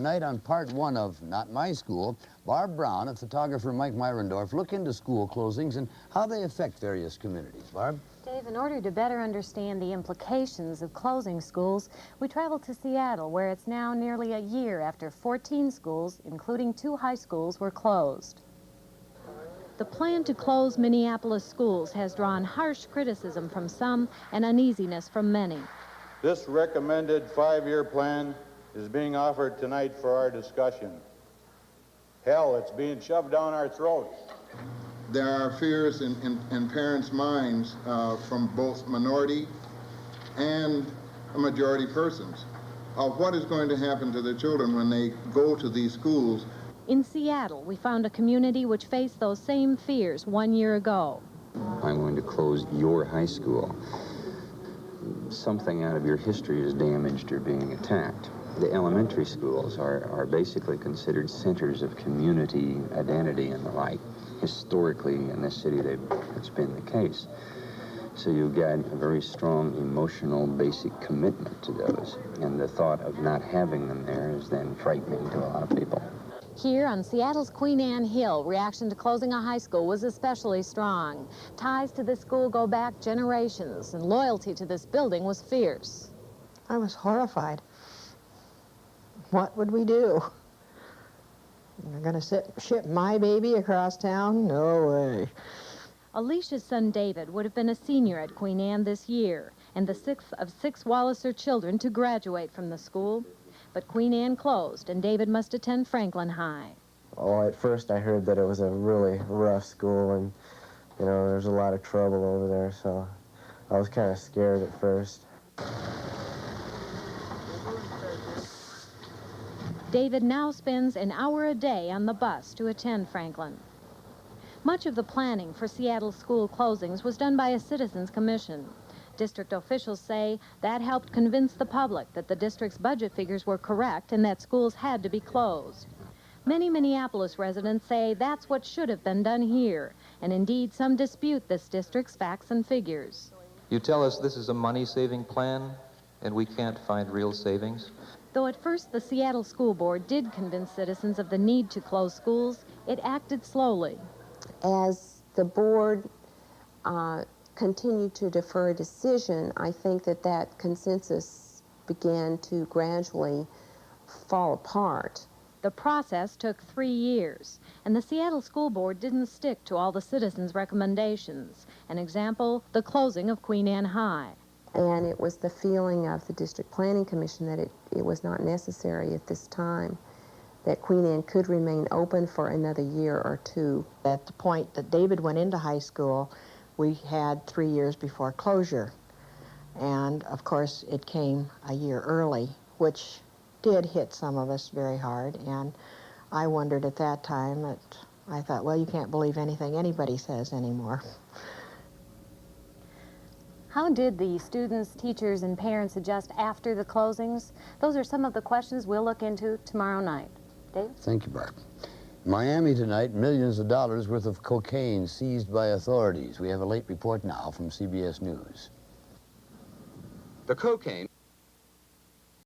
Tonight on part one of Not My School, Barb Brown and photographer Mike Myrendorf look into school closings and how they affect various communities. Barb? Dave, in order to better understand the implications of closing schools, we traveled to Seattle, where it's now nearly a year after 14 schools, including 2 high schools, were closed. The plan to close Minneapolis schools has drawn harsh criticism from some and uneasiness from many. This recommended 5-year plan is being offered tonight for our discussion. Hell, it's being shoved down our throats. There are fears in parents' minds from both minority and majority persons of what is going to happen to their children when they go to these schools. In Seattle, we found a community which faced those same fears 1 year ago. I'm going to close your high school. Something out of your history is damaged or being attacked. The elementary schools are basically considered centers of community identity and the like. Historically, in this city, it's been the case. So you've got a very strong emotional, basic commitment to those. And the thought of not having them there is then frightening to a lot of people. Here on Seattle's Queen Anne Hill, reaction to closing a high school was especially strong. Ties to this school go back generations, and loyalty to this building was fierce. I was horrified. What would we do? They're going to ship my baby across town? No way. Alicia's son David would have been a senior at Queen Anne this year, and the 6th of 6 Walliser children to graduate from the school. But Queen Anne closed, and David must attend Franklin High. Well, at first I heard that it was a really rough school, and, you know, there's a lot of trouble over there, so I was kind of scared at first. David now spends an hour a day on the bus to attend Franklin. Much of the planning for Seattle school closings was done by a citizens commission. District officials say that helped convince the public that the district's budget figures were correct and that schools had to be closed. Many Minneapolis residents say that's what should have been done here, and indeed some dispute this district's facts and figures. You tell us this is a money-saving plan, and we can't find real savings? Though at first the Seattle School Board did convince citizens of the need to close schools, it acted slowly. As the board continued to defer a decision, I think that consensus began to gradually fall apart. The process took 3 years, and the Seattle School Board didn't stick to all the citizens' recommendations. An example, the closing of Queen Anne High. And it was the feeling of the District Planning Commission that it was not necessary at this time, that Queen Anne could remain open for another year or 2. At the point that David went into high school, we had 3 years before closure. And, of course, it came a year early, which did hit some of us very hard. And I wondered at that time, I thought, well, you can't believe anything anybody says anymore. How did the students, teachers, and parents adjust after the closings? Those are some of the questions we'll look into tomorrow night. Dave? Thank you, Barb. Miami tonight, millions of dollars worth of cocaine seized by authorities. We have a late report now from CBS News. The cocaine